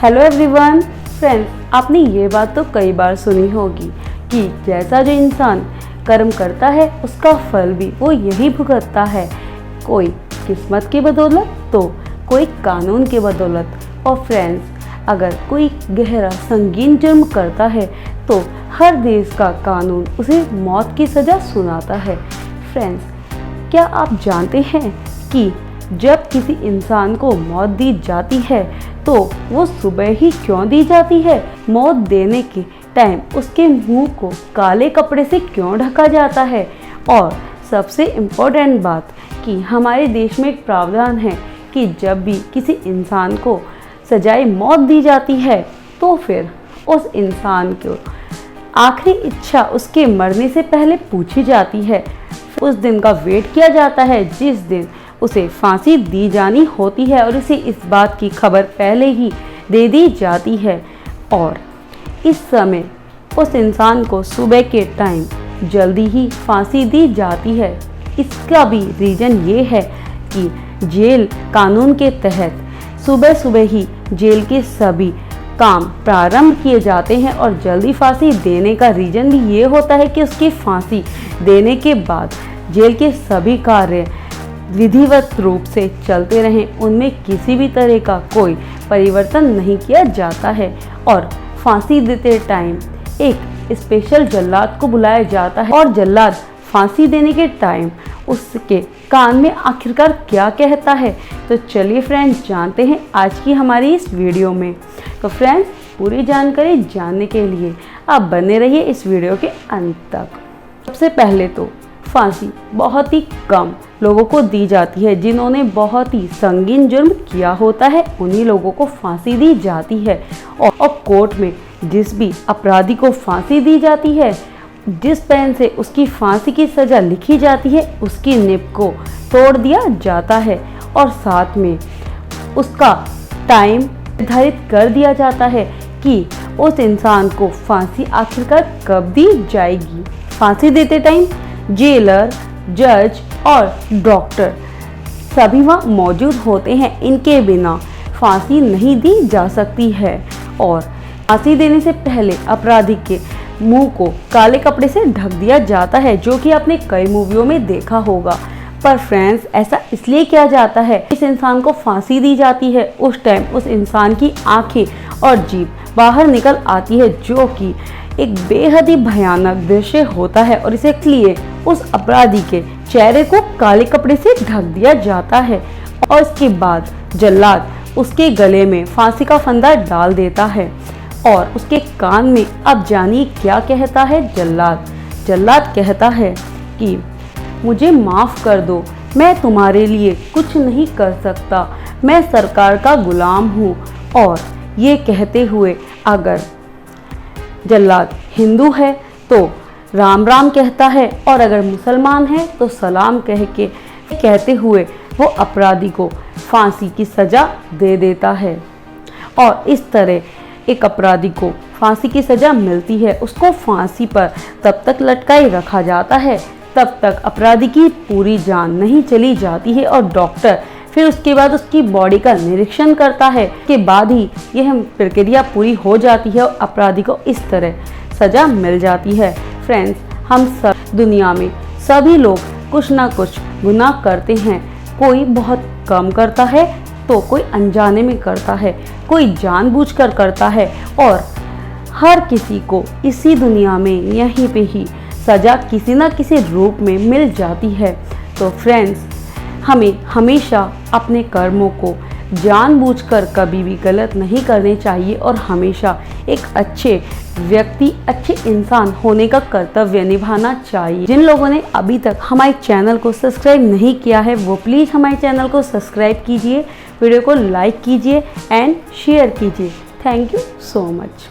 Hello everyone friends, आपने ये बात तो कई बार सुनी होगी कि जैसा जो इंसान कर्म करता है उसका फल भी वो यही भुगतता है। कोई किस्मत की बदौलत तो कोई कानून की बदौलत। और फ्रेंड्स, अगर कोई गहरा संगीन जुर्म करता है तो हर देश का कानून उसे मौत की सज़ा सुनाता है। फ्रेंड्स, क्या आप जानते हैं कि जब किसी इंसान को मौत दी जाती है तो वो सुबह ही क्यों दी जाती है? मौत देने के टाइम उसके मुंह को काले कपड़े से क्यों ढका जाता है? और सबसे इम्पोर्टेंट बात कि हमारे देश में एक प्रावधान है कि जब भी किसी इंसान को सजाए मौत दी जाती है तो फिर उस इंसान को आखिरी इच्छा उसके मरने से पहले पूछी जाती है। उस दिन का वेट किया जाता है जिस दिन उसे फांसी दी जानी होती है और उसे इस बात की खबर पहले ही दे दी जाती है। और इस समय उस इंसान को सुबह के टाइम जल्दी ही फांसी दी जाती है। इसका भी रीज़न ये है कि जेल कानून के तहत सुबह सुबह ही जेल के सभी काम प्रारंभ किए जाते हैं और जल्दी फांसी देने का रीज़न भी ये होता है कि उसकी फांसी देने के बाद जेल के सभी कार्य विधिवत रूप से चलते रहें, उनमें किसी भी तरह का कोई परिवर्तन नहीं किया जाता है। और फांसी देते टाइम एक स्पेशल जल्लाद को बुलाया जाता है और जल्लाद फांसी देने के टाइम उसके कान में आखिरकार क्या कहता है। तो चलिए फ्रेंड्स, जानते हैं आज की हमारी इस वीडियो में। तो फ्रेंड्स, पूरी जानकारी जानने के लिए आप बने रहिए इस वीडियो के अंत तक। सबसे पहले तो फांसी बहुत ही कम लोगों को दी जाती है। जिन्होंने बहुत ही संगीन जुर्म किया होता है उन्हीं लोगों को फांसी दी जाती है। और कोर्ट में जिस भी अपराधी को फांसी दी जाती है, जिस पेन से उसकी फांसी की सज़ा लिखी जाती है उसकी निब को तोड़ दिया जाता है और साथ में उसका टाइम निर्धारित कर दिया जाता है कि उस इंसान को फांसी आखिरकार कब दी जाएगी। फांसी देते टाइम जेलर, जज और डॉक्टर सभी वहाँ मौजूद होते हैं। इनके बिना फांसी नहीं दी जा सकती है। और फांसी देने से पहले अपराधी के मुंह को काले कपड़े से ढक दिया जाता है, जो कि आपने कई मूवियों में देखा होगा। पर फ्रेंड्स, ऐसा इसलिए किया जाता है, इस इंसान को फांसी दी जाती है उस टाइम उस इंसान की आंखें और जीभ बाहर निकल आती है, जो कि एक बेहद ही भयानक दृश्य होता है। और इसलिए उस अपराधी के चेहरे को काले कपड़े से ढक दिया जाता है और इसके बाद जल्लाद उसके गले में फांसी का फंदा डाल देता है और उसके कान में अब जानिए क्या कहता है जल्लाद। जल्लाद कहता है कि मुझे माफ़ कर दो, मैं तुम्हारे लिए कुछ नहीं कर सकता, मैं सरकार का गुलाम हूँ। और ये कहते हुए अगर जल्लाद हिंदू है तो राम राम कहता है और अगर मुसलमान है तो सलाम कहते हुए वो अपराधी को फांसी की सज़ा दे देता है। और इस तरह एक अपराधी को फांसी की सज़ा मिलती है। उसको फांसी पर तब तक लटकाए रखा जाता है तब तक अपराधी की पूरी जान नहीं चली जाती है और डॉक्टर फिर उसके बाद उसकी बॉडी का निरीक्षण करता है। के बाद ही यह प्रक्रिया पूरी हो जाती है और अपराधी को इस तरह सज़ा मिल जाती है। फ्रेंड्स, हम सब दुनिया में सभी लोग कुछ ना कुछ गुनाह करते हैं। कोई बहुत कम करता है तो कोई अनजाने में करता है, कोई जानबूझकर करता है और हर किसी को इसी दुनिया में यहीं पे ही सज़ा किसी न किसी रूप में मिल जाती है। तो फ्रेंड्स, हमें हमेशा अपने कर्मों को जानबूझकर कभी भी गलत नहीं करने चाहिए और हमेशा एक अच्छे व्यक्ति, अच्छे इंसान होने का कर्तव्य निभाना चाहिए। जिन लोगों ने अभी तक हमारे चैनल को सब्सक्राइब नहीं किया है वो प्लीज़ हमारे चैनल को सब्सक्राइब कीजिए, वीडियो को लाइक कीजिए एंड शेयर कीजिए। Thank you so much.